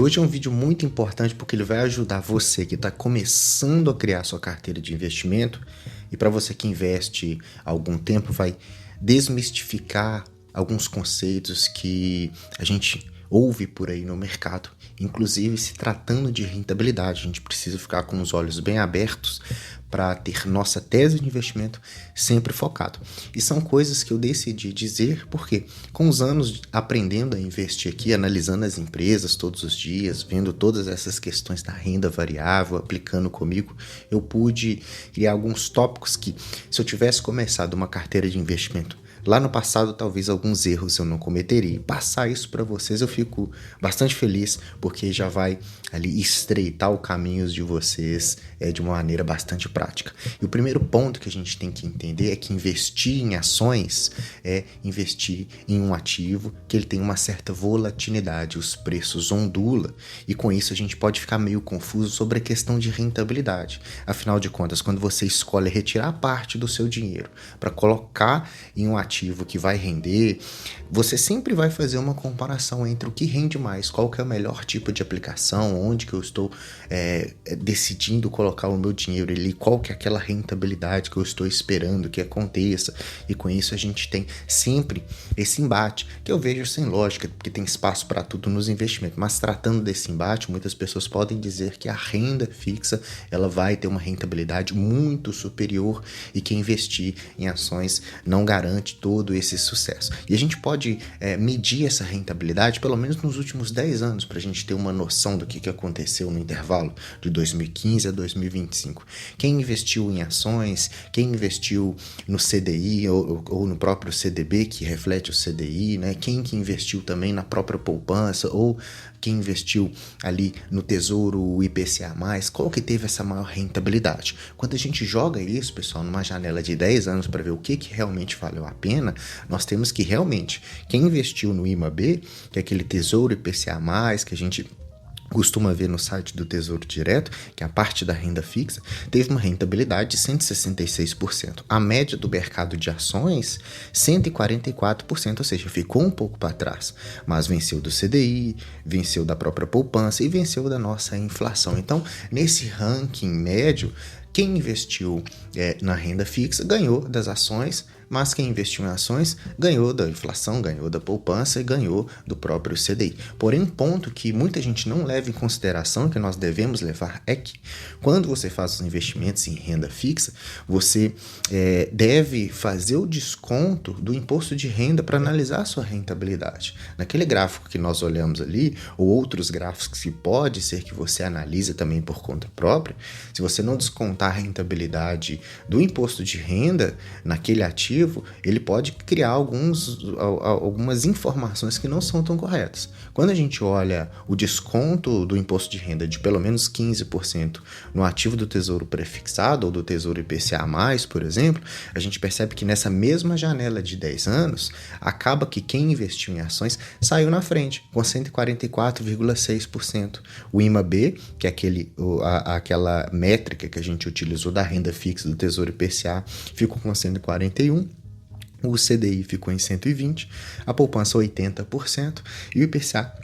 Hoje é um vídeo muito importante porque ele vai ajudar você que está começando a criar sua carteira de investimento e para você que investe há algum tempo vai desmistificar alguns conceitos que a gente ouve por aí no mercado. Inclusive, se tratando de rentabilidade, a gente precisa ficar com os olhos bem abertos para ter nossa tese de investimento sempre focado. E são coisas que eu decidi dizer porque, com os anos aprendendo a investir aqui, analisando as empresas todos os dias, vendo todas essas questões da renda variável, aplicando comigo, eu pude criar alguns tópicos que, se eu tivesse começado uma carteira de investimento lá no passado, talvez alguns erros eu não cometeria. E passar isso para vocês eu fico bastante feliz, porque já vai ali estreitar o caminho de vocês de uma maneira bastante prática. E o primeiro ponto que a gente tem que entender é que investir em ações é investir em um ativo que ele tem uma certa volatilidade, os preços ondulam, e com isso a gente pode ficar meio confuso sobre a questão de rentabilidade. Afinal de contas, quando você escolhe retirar parte do seu dinheiro para colocar em um ativo que vai render, você sempre vai fazer uma comparação entre o que rende mais, qual que é o melhor tipo de aplicação, onde que eu estou decidindo colocar o meu dinheiro ali, qual que é aquela rentabilidade que eu estou esperando que aconteça, e com isso a gente tem sempre esse embate, que eu vejo sem lógica, porque tem espaço para tudo nos investimentos, mas tratando desse embate, muitas pessoas podem dizer que a renda fixa, ela vai ter uma rentabilidade muito superior e que investir em ações não garante todo esse sucesso. E a gente pode medir essa rentabilidade pelo menos nos últimos 10 anos para a gente ter uma noção do que aconteceu no intervalo de 2015 a 2025. Quem investiu em ações, quem investiu no CDI ou no próprio CDB, que reflete o CDI, né? Quem que investiu também na própria poupança ou quem investiu ali no Tesouro, o IPCA+, qual que teve essa maior rentabilidade? Quando a gente joga isso, pessoal, numa janela de 10 anos para ver o que realmente valeu a pena, nós temos que realmente, quem investiu no IMAB, que é aquele Tesouro IPCA+, que a gente costuma ver no site do Tesouro Direto, que é a parte da renda fixa, teve uma rentabilidade de 166%. A média do mercado de ações, 144%, ou seja, ficou um pouco para trás, mas venceu do CDI, venceu da própria poupança e venceu da nossa inflação. Então, nesse ranking médio, quem investiu na renda fixa ganhou das ações, mas quem investiu em ações ganhou da inflação, ganhou da poupança e ganhou do próprio CDI. Porém, um ponto que muita gente não leva em consideração, que nós devemos levar, é que quando você faz os investimentos em renda fixa, você deve fazer o desconto do imposto de renda para analisar a sua rentabilidade. Naquele gráfico que nós olhamos ali, ou outros gráficos que pode ser que você analise também por conta própria, se você não descontar a rentabilidade do imposto de renda naquele ativo, ele pode criar algumas informações que não são tão corretas. Quando a gente olha o desconto do imposto de renda de pelo menos 15% no ativo do Tesouro Prefixado ou do Tesouro IPCA+, por exemplo, a gente percebe que nessa mesma janela de 10 anos, acaba que quem investiu em ações saiu na frente, com 144,6%. O IMAB, que é aquela métrica que a gente utilizou da renda fixa do Tesouro IPCA, ficou com 141%. O CDI ficou em 120%, a poupança 80% e o IPCA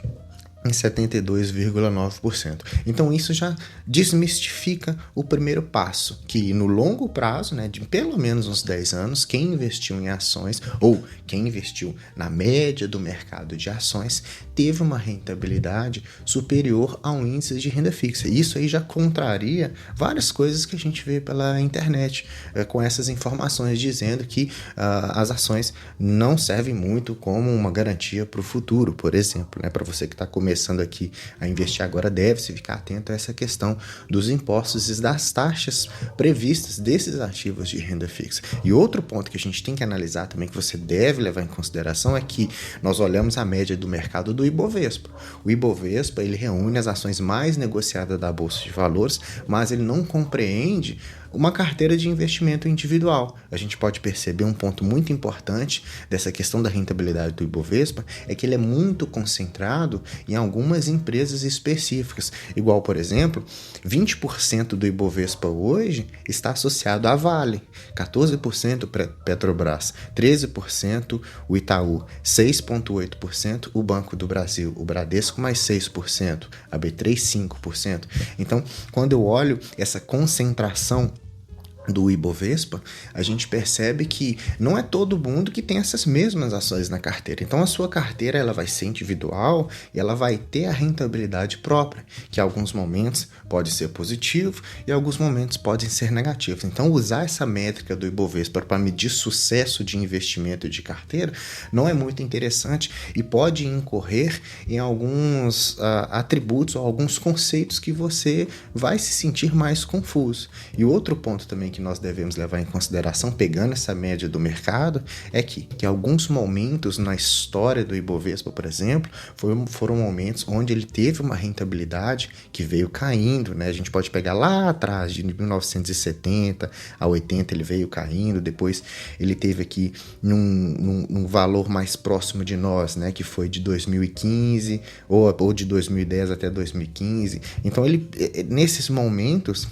em 72,9%. Então isso já desmistifica o primeiro passo, que no longo prazo, né, de pelo menos uns 10 anos, quem investiu em ações ou quem investiu na média do mercado de ações teve uma rentabilidade superior a um índice de renda fixa. Isso aí já contraria várias coisas que a gente vê pela internet, com essas informações dizendo que as ações não servem muito como uma garantia para o futuro, por exemplo, né, para você que está começando aqui a investir agora, deve-se ficar atento a essa questão dos impostos e das taxas previstas desses ativos de renda fixa. E outro ponto que a gente tem que analisar também, que você deve levar em consideração, é que nós olhamos a média do mercado do Ibovespa. O Ibovespa, ele reúne as ações mais negociadas da Bolsa de Valores, mas ele não compreende uma carteira de investimento individual. A gente pode perceber um ponto muito importante dessa questão da rentabilidade do Ibovespa é que ele é muito concentrado em algumas empresas específicas. Igual, por exemplo, 20% do Ibovespa hoje está associado à Vale, 14% Petrobras, 13% o Itaú, 6,8% o Banco do Brasil, o Bradesco mais 6%, a B3 5%. Então, quando eu olho essa concentração do Ibovespa, a gente percebe que não é todo mundo que tem essas mesmas ações na carteira. Então a sua carteira ela vai ser individual e ela vai ter a rentabilidade própria, que em alguns momentos pode ser positivo e em alguns momentos podem ser negativos. Então usar essa métrica do Ibovespa para medir sucesso de investimento de carteira não é muito interessante e pode incorrer em alguns atributos ou alguns conceitos que você vai se sentir mais confuso. E outro ponto também que nós devemos levar em consideração, pegando essa média do mercado, é que alguns momentos na história do Ibovespa, por exemplo, foram momentos onde ele teve uma rentabilidade que veio caindo, né? A gente pode pegar lá atrás, de 1970 a 80, ele veio caindo, depois ele teve aqui num valor mais próximo de nós, né? Que foi de 2015 ou de 2010 até 2015. Então, ele, nesses momentos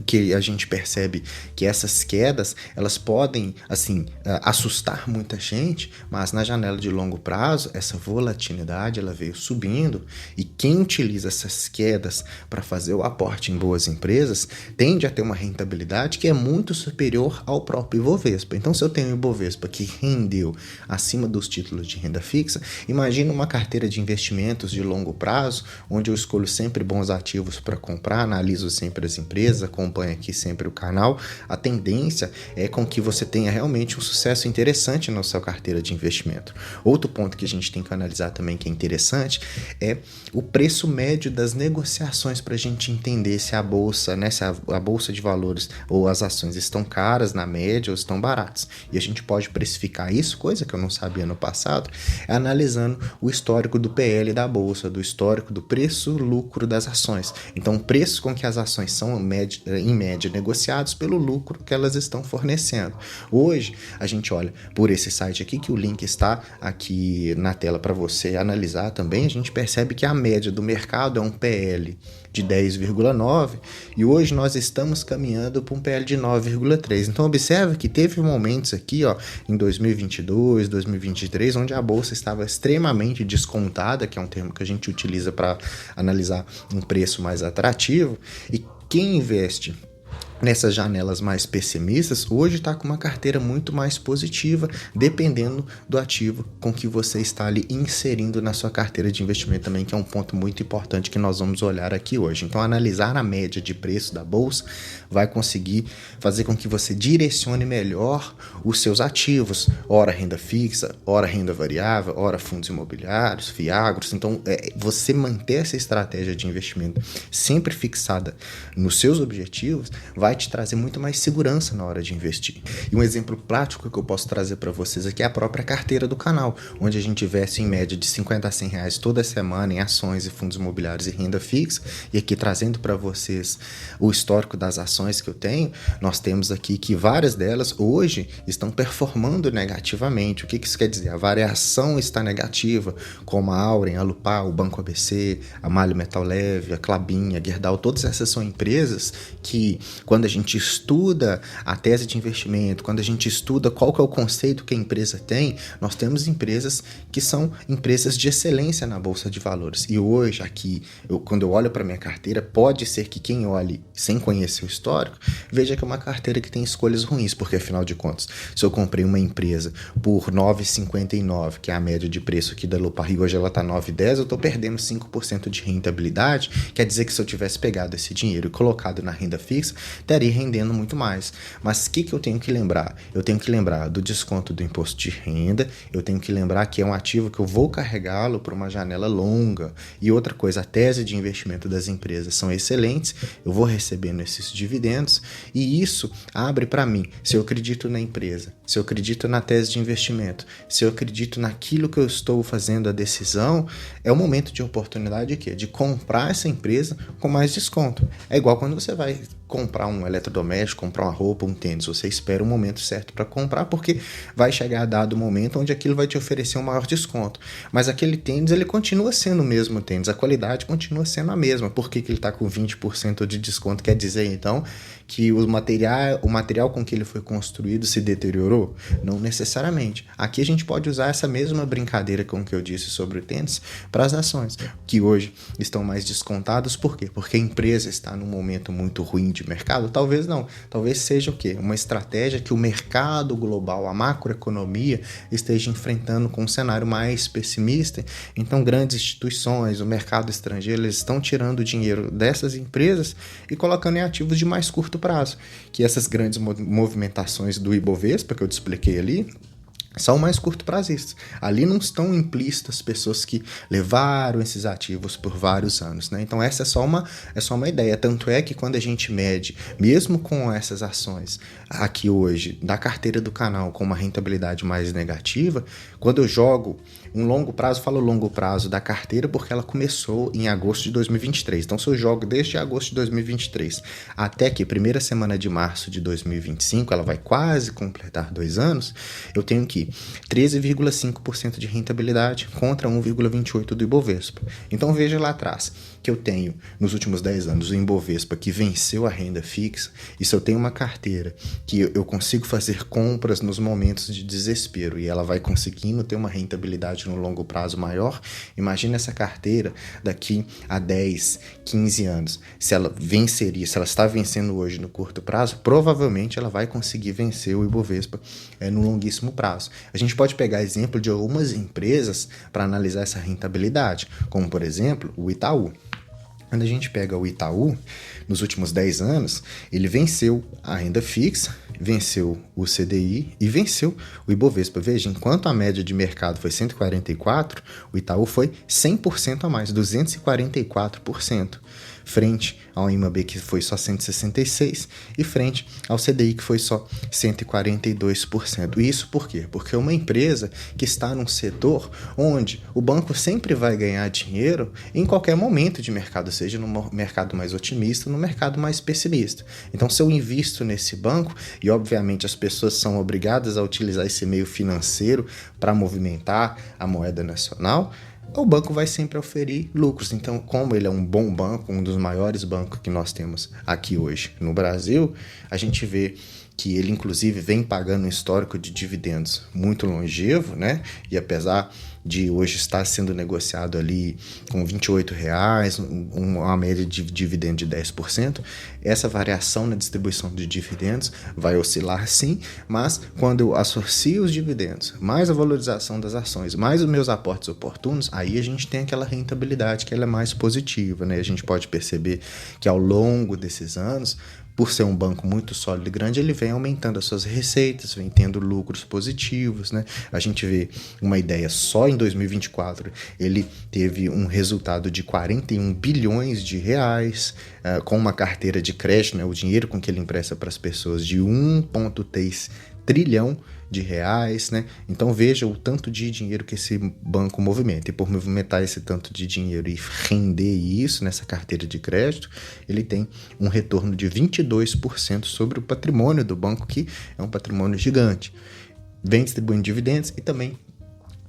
que a gente percebe que essas quedas, elas podem, assim, assustar muita gente, mas na janela de longo prazo, essa volatilidade, ela veio subindo e quem utiliza essas quedas para fazer o aporte em boas empresas, tende a ter uma rentabilidade que é muito superior ao próprio Ibovespa. Então, se eu tenho um Ibovespa que rendeu acima dos títulos de renda fixa, imagina uma carteira de investimentos de longo prazo, onde eu escolho sempre bons ativos para comprar, analiso sempre as empresas, acompanha aqui sempre o canal, a tendência é com que você tenha realmente um sucesso interessante na sua carteira de investimento. Outro ponto que a gente tem que analisar também que é interessante é o preço médio das negociações para a gente entender se a bolsa, né, se a bolsa de valores ou as ações estão caras na média ou estão baratas. E a gente pode precificar isso, coisa que eu não sabia no passado, analisando o histórico do PL da bolsa, do histórico do preço-lucro das ações. Então, o preço com que as ações são em média negociados pelo lucro que elas estão fornecendo. Hoje, a gente olha por esse site aqui, que o link está aqui na tela para você analisar também, a gente percebe que a média do mercado é um PL de 10,9 e hoje nós estamos caminhando para um PL de 9,3. Então, observa que teve momentos aqui, ó, em 2022, 2023, onde a bolsa estava extremamente descontada, que é um termo que a gente utiliza para analisar um preço mais atrativo, e quem investe nessas janelas mais pessimistas, hoje está com uma carteira muito mais positiva, dependendo do ativo com que você está ali inserindo na sua carteira de investimento também, que é um ponto muito importante que nós vamos olhar aqui hoje. Então, analisar a média de preço da bolsa vai conseguir fazer com que você direcione melhor os seus ativos, ora renda fixa, ora renda variável, ora fundos imobiliários, fiagros. Então, você manter essa estratégia de investimento sempre fixada nos seus objetivos vai te trazer muito mais segurança na hora de investir. E um exemplo prático que eu posso trazer para vocês aqui é a própria carteira do canal, onde a gente investe em média de 50 a 100 reais toda semana em ações e fundos imobiliários e renda fixa. E aqui trazendo para vocês o histórico das ações que eu tenho, nós temos aqui que várias delas hoje estão performando negativamente. O que isso quer dizer? A variação está negativa, como a Auren, a Lupar, o Banco ABC, a Malha Metal Leve, a Klabin, a Gerdau, todas essas são empresas que, quando a gente estuda a tese de investimento, quando a gente estuda qual que é o conceito que a empresa tem, nós temos empresas que são empresas de excelência na Bolsa de Valores. E hoje, aqui, quando eu olho para minha carteira, pode ser que quem olhe sem conhecer o histórico, veja que é uma carteira que tem escolhas ruins, porque afinal de contas, se eu comprei uma empresa por R$ 9,59, que é a média de preço aqui da Lupar, e hoje ela está R$ 9,10, eu estou perdendo 5% de rentabilidade, quer dizer que se eu tivesse pegado esse dinheiro e colocado na renda fixa, estaria rendendo muito mais. Mas o que eu tenho que lembrar? Eu tenho que lembrar do desconto do imposto de renda, eu tenho que lembrar que é um ativo que eu vou carregá-lo por uma janela longa. E outra coisa, a tese de investimento das empresas são excelentes, eu vou recebendo esses dividendos e isso abre para mim, se eu acredito na empresa, se eu acredito na tese de investimento, se eu acredito naquilo que eu estou fazendo a decisão, é o momento de oportunidade de quê? De comprar essa empresa com mais desconto. É igual quando você vai comprar um eletrodoméstico, comprar uma roupa, um tênis. Você espera o momento certo para comprar, porque vai chegar dado momento onde aquilo vai te oferecer um maior desconto. Mas aquele tênis, ele continua sendo o mesmo tênis, a qualidade continua sendo a mesma. Por que ele está com 20% de desconto? Quer dizer, então, que o material com que ele foi construído se deteriorou? Não necessariamente. Aqui a gente pode usar essa mesma brincadeira com que eu disse sobre o tênis para as ações, que hoje estão mais descontadas. Por quê? Porque a empresa está num momento muito ruim de mercado? Talvez não. Talvez seja o quê? Uma estratégia que o mercado global, a macroeconomia, esteja enfrentando com um cenário mais pessimista. Então, grandes instituições, o mercado estrangeiro, eles estão tirando dinheiro dessas empresas e colocando em ativos de mais curto prazo, que essas grandes movimentações do Ibovespa, que eu te expliquei ali, são mais curto-prazistas. Ali não estão implícitas pessoas que levaram esses ativos por vários anos, né? Então essa é só uma ideia. Tanto é que quando a gente mede, mesmo com essas ações aqui hoje, da carteira do canal com uma rentabilidade mais negativa, quando eu jogo um longo prazo, falo longo prazo da carteira porque ela começou em agosto de 2023. Então, se eu jogo desde agosto de 2023 até que primeira semana de março de 2025, ela vai quase completar 2 anos, eu tenho que 13,5% de rentabilidade contra 1,28% do Ibovespa. Então, veja lá atrás que eu tenho, nos últimos 10 anos, o Ibovespa que venceu a renda fixa, e se eu tenho uma carteira que eu consigo fazer compras nos momentos de desespero e ela vai conseguindo ter uma rentabilidade no longo prazo maior, imagina essa carteira daqui a 10, 15 anos. Se ela está vencendo hoje no curto prazo, provavelmente ela vai conseguir vencer o Ibovespa no longuíssimo prazo. A gente pode pegar exemplo de algumas empresas para analisar essa rentabilidade, como por exemplo o Itaú. Quando a gente pega o Itaú, nos últimos 10 anos, ele venceu a renda fixa, venceu o CDI e venceu o Ibovespa. Veja, enquanto a média de mercado foi 144, o Itaú foi 100% a mais, 244%, frente ao IMAB, que foi só 166%, e frente ao CDI, que foi só 142%. Isso por quê? Porque é uma empresa que está num setor onde o banco sempre vai ganhar dinheiro em qualquer momento de mercado, seja no mercado mais otimista ou no mercado mais pessimista. Então, se eu invisto nesse banco, e obviamente as pessoas são obrigadas a utilizar esse meio financeiro para movimentar a moeda nacional, o banco vai sempre oferir lucros. Então, como ele é um bom banco, um dos maiores bancos que nós temos aqui hoje no Brasil, a gente vê que ele, inclusive, vem pagando um histórico de dividendos muito longevo, né? E apesar de hoje estar sendo negociado ali com R$28, uma média de dividendo de 10%, essa variação na distribuição de dividendos vai oscilar sim, mas quando eu associo os dividendos, mais a valorização das ações, mais os meus aportes oportunos, aí a gente tem aquela rentabilidade que ela é mais positiva, né? A gente pode perceber que ao longo desses anos, por ser um banco muito sólido e grande, ele vem aumentando as suas receitas, vem tendo lucros positivos, né? A gente vê uma ideia, só em 2024 ele teve um resultado de 41 bilhões de reais, com uma carteira de crédito, né? O dinheiro com que ele empresta para as pessoas de 1,3 trilhão de reais, né? Então veja o tanto de dinheiro que esse banco movimenta, e por movimentar esse tanto de dinheiro e render isso nessa carteira de crédito, ele tem um retorno de 22% sobre o patrimônio do banco, que é um patrimônio gigante. Vem distribuindo dividendos e também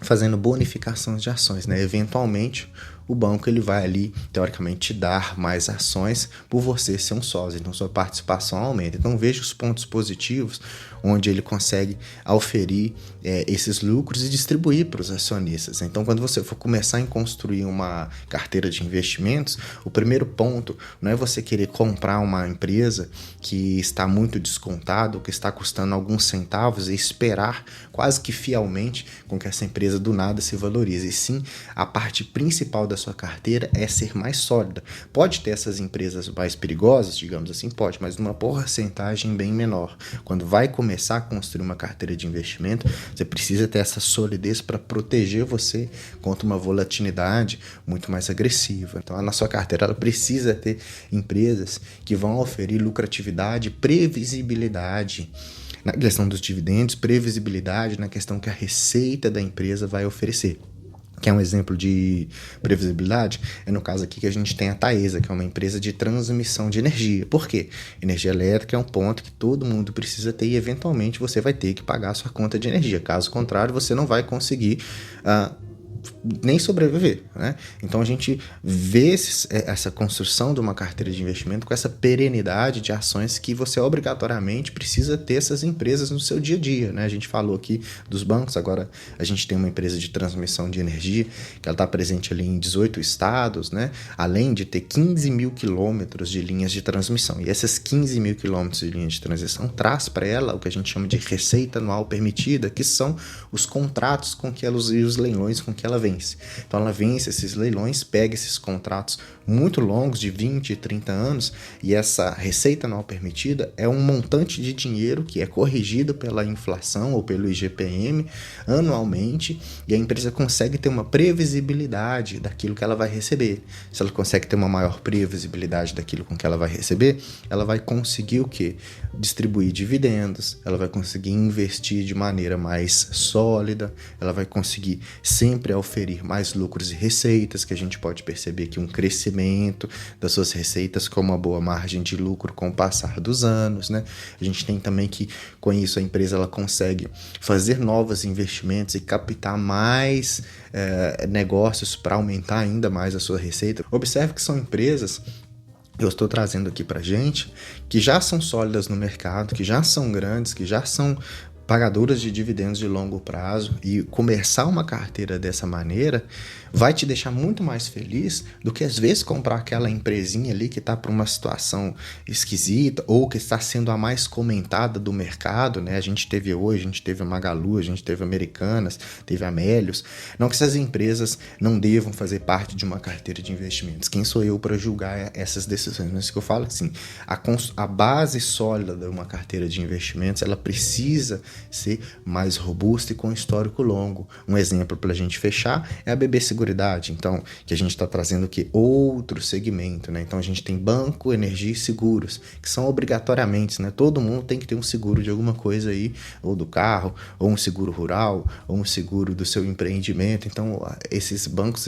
fazendo bonificações de ações, né? Eventualmente o banco ele vai ali, teoricamente, te dar mais ações por você ser um sócio, então sua participação aumenta. Então veja os pontos positivos onde ele consegue auferir esses lucros e distribuir para os acionistas. Então, quando você for começar a construir uma carteira de investimentos, o primeiro ponto não é você querer comprar uma empresa que está muito descontada, ou que está custando alguns centavos, e esperar quase que fielmente com que essa empresa do nada se valorize. E sim, a parte principal da sua carteira é ser mais sólida. Pode ter essas empresas mais perigosas, digamos assim, pode, mas numa porcentagem bem menor. Quando vai começar a construir uma carteira de investimento, você precisa ter essa solidez para proteger você contra uma volatilidade muito mais agressiva. Então, na sua carteira, ela precisa ter empresas que vão oferir lucratividade, previsibilidade na questão dos dividendos, previsibilidade na questão que a receita da empresa vai oferecer. que é um exemplo de previsibilidade, é no caso aqui que a gente tem a Taesa, que é uma empresa de transmissão de energia. Por quê? Energia elétrica é um ponto que todo mundo precisa ter e eventualmente você vai ter que pagar a sua conta de energia. Caso contrário, você não vai conseguir nem sobreviver, né? Então a gente vê essa construção de uma carteira de investimento com essa perenidade de ações que você obrigatoriamente precisa ter essas empresas no seu dia a dia, né? A gente falou aqui dos bancos, agora a gente tem uma empresa de transmissão de energia que ela está presente ali em 18 estados, né? Além de ter 15 mil quilômetros de linhas de transmissão. E essas 15 mil quilômetros de linhas de transmissão traz para ela o que a gente chama de receita anual permitida, que são os contratos com que ela e os leilões com que ela vence. Então ela vence esses leilões, pega esses contratos muito longos, de 20, 30 anos, e essa receita anual permitida é um montante de dinheiro que é corrigido pela inflação ou pelo IGPM anualmente, e a empresa consegue ter uma previsibilidade daquilo que ela vai receber. Se ela consegue ter uma maior previsibilidade daquilo com que ela vai receber, ela vai conseguir o quê? Distribuir dividendos, ela vai conseguir investir de maneira mais sólida, ela vai conseguir sempre oferir mais lucros e receitas, que a gente pode perceber que um crescimento das suas receitas com uma boa margem de lucro com o passar dos anos, né? A gente tem também que, com isso, a empresa ela consegue fazer novos investimentos e captar mais negócios para aumentar ainda mais a sua receita. Observe que são empresas, eu estou trazendo aqui para gente, que já são sólidas no mercado, que já são grandes, que já são pagadoras de dividendos de longo prazo, e começar uma carteira dessa maneira vai te deixar muito mais feliz do que às vezes comprar aquela empresinha ali que está por uma situação esquisita ou que está sendo a mais comentada do mercado, né? A gente teve a Magalu, a gente teve Americanas, teve a Melius. Não que essas empresas não devam fazer parte de uma carteira de investimentos. Quem sou eu para julgar essas decisões? Mas o que eu falo assim, a base sólida de uma carteira de investimentos, ela precisa ser mais robusta e com histórico longo. Um exemplo para a gente fechar é a BB Seguridade, então, que a gente está trazendo aqui outro segmento, né? Então a gente tem banco, energia e seguros, que são obrigatoriamente, né? Todo mundo tem que ter um seguro de alguma coisa aí, ou do carro, ou um seguro rural, ou um seguro do seu empreendimento. Então esses bancos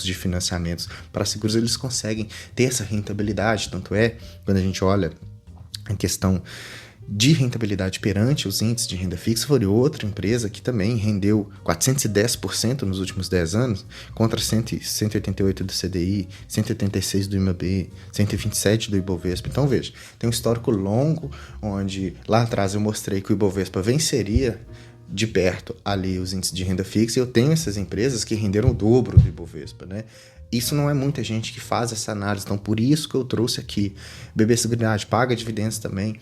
de financiamentos para seguros, eles conseguem ter essa rentabilidade, tanto é, quando a gente olha em questão de rentabilidade perante os índices de renda fixa, foi outra empresa que também rendeu 410% nos últimos 10 anos, contra 188% do CDI, 186% do IMAB, 127% do Ibovespa. Então, veja, tem um histórico longo, onde lá atrás eu mostrei que o Ibovespa venceria de perto ali os índices de renda fixa, e eu tenho essas empresas que renderam o dobro do Ibovespa, né? Isso não é muita gente que faz essa análise, então por isso que eu trouxe aqui. BB Seguridade paga dividendos também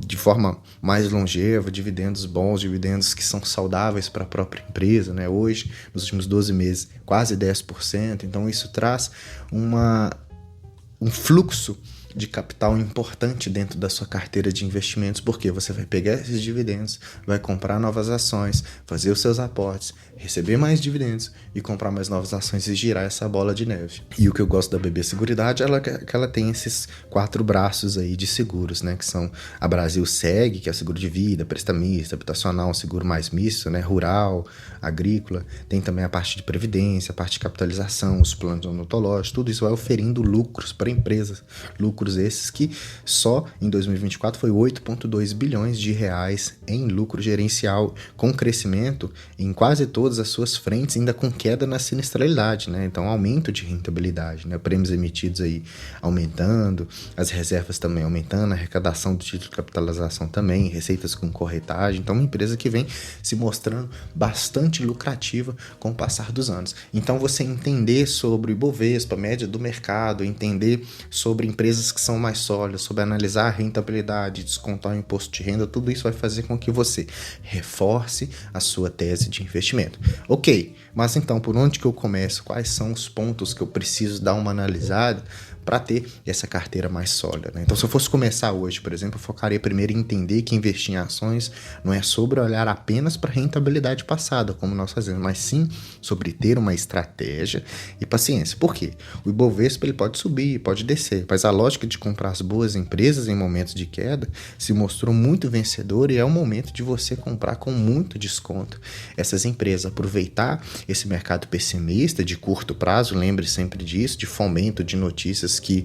de forma mais longeva, dividendos bons, dividendos que são saudáveis para a própria empresa, né? Hoje, nos últimos 12 meses, quase 10%, então isso traz um fluxo de capital importante dentro da sua carteira de investimentos, porque você vai pegar esses dividendos, vai comprar novas ações, fazer os seus aportes, receber mais dividendos e comprar mais novas ações e girar essa bola de neve. E o que eu gosto da BB Seguridade é que ela tem esses 4 braços aí de seguros, né, que são a Brasil Seg, que é o seguro de vida, prestamista, habitacional, seguro mais misto, né, rural, agrícola, tem também a parte de previdência, a parte de capitalização, os planos odontológicos, tudo isso vai oferindo lucros para empresas, lucros esses que só em 2024 foi 8,2 bilhões de reais em lucro gerencial, com crescimento em quase todas as suas frentes, ainda com queda na sinistralidade, né? Então aumento de rentabilidade, né? Prêmios emitidos aí aumentando, as reservas também aumentando, a arrecadação do título de capitalização também, receitas com corretagem. Então uma empresa que vem se mostrando bastante lucrativa com o passar dos anos. Então você entender sobre o Ibovespa, média do mercado, entender sobre empresas que são mais sólidas, sobre analisar a rentabilidade, descontar o imposto de renda, tudo isso vai fazer com que você reforce a sua tese de investimento. Ok, mas então por onde que eu começo? Quais são os pontos que eu preciso dar uma analisada para ter essa carteira mais sólida, né? Então, se eu fosse começar hoje, por exemplo, eu focaria primeiro em entender que investir em ações não é sobre olhar apenas para a rentabilidade passada, como nós fazemos, mas sim sobre ter uma estratégia e paciência. Por quê? O Ibovespa ele pode subir, pode descer, mas a lógica de comprar as boas empresas em momentos de queda se mostrou muito vencedora e é o momento de você comprar com muito desconto essas empresas, aproveitar esse mercado pessimista de curto prazo, lembre sempre disso, de fomento de notícias que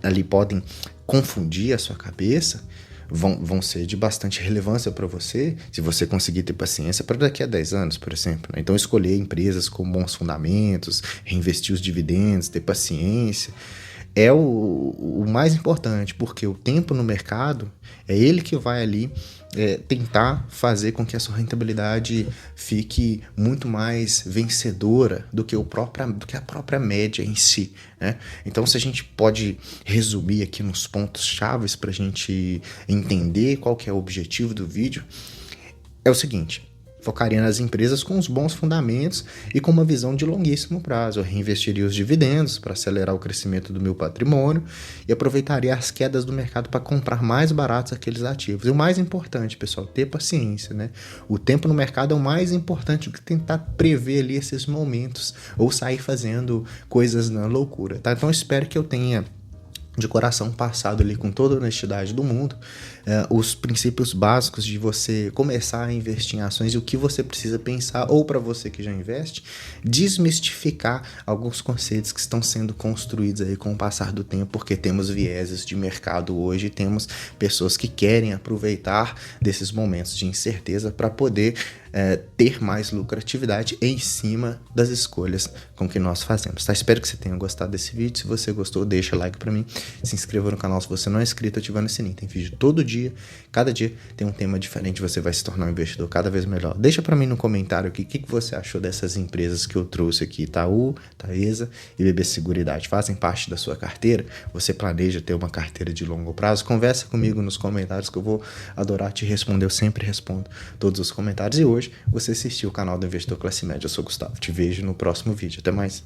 ali podem confundir a sua cabeça, vão ser de bastante relevância para você, se você conseguir ter paciência para daqui a 10 anos, por exemplo, né? Então, escolher empresas com bons fundamentos, reinvestir os dividendos, ter paciência, é o mais importante, porque o tempo no mercado é ele que vai ali tentar fazer com que a sua rentabilidade fique muito mais vencedora do que a própria média em si, né? Então, se a gente pode resumir aqui nos pontos chaves para a gente entender qual que é o objetivo do vídeo, é o seguinte: focaria nas empresas com os bons fundamentos e com uma visão de longuíssimo prazo. Eu reinvestiria os dividendos para acelerar o crescimento do meu patrimônio e aproveitaria as quedas do mercado para comprar mais baratos aqueles ativos. E o mais importante, pessoal, ter paciência, né? O tempo no mercado é o mais importante do que tentar prever ali esses momentos ou sair fazendo coisas na loucura, tá? Então, eu espero que eu tenha de coração passado ali com toda a honestidade do mundo, os princípios básicos de você começar a investir em ações e o que você precisa pensar, ou para você que já investe, desmistificar alguns conceitos que estão sendo construídos aí com o passar do tempo, porque temos vieses de mercado hoje, temos pessoas que querem aproveitar desses momentos de incerteza para poder ter mais lucratividade em cima das escolhas com que nós fazemos, tá? Espero que você tenha gostado desse vídeo. Se você gostou, deixa like para mim, se inscreva no canal se você não é inscrito, ativando o sininho. Tem vídeo todo dia, cada dia tem um tema diferente, você vai se tornar um investidor cada vez melhor. Deixa para mim no comentário aqui o que você achou dessas empresas que eu trouxe aqui, Itaú, Taesa e BB Seguridade. Fazem parte da sua carteira? Você planeja ter uma carteira de longo prazo? Conversa comigo nos comentários que eu vou adorar te responder. Eu sempre respondo todos os comentários. E hoje você assistiu o canal do Investidor Classe Média. Eu sou o Gustavo. Te vejo no próximo vídeo. Até mais.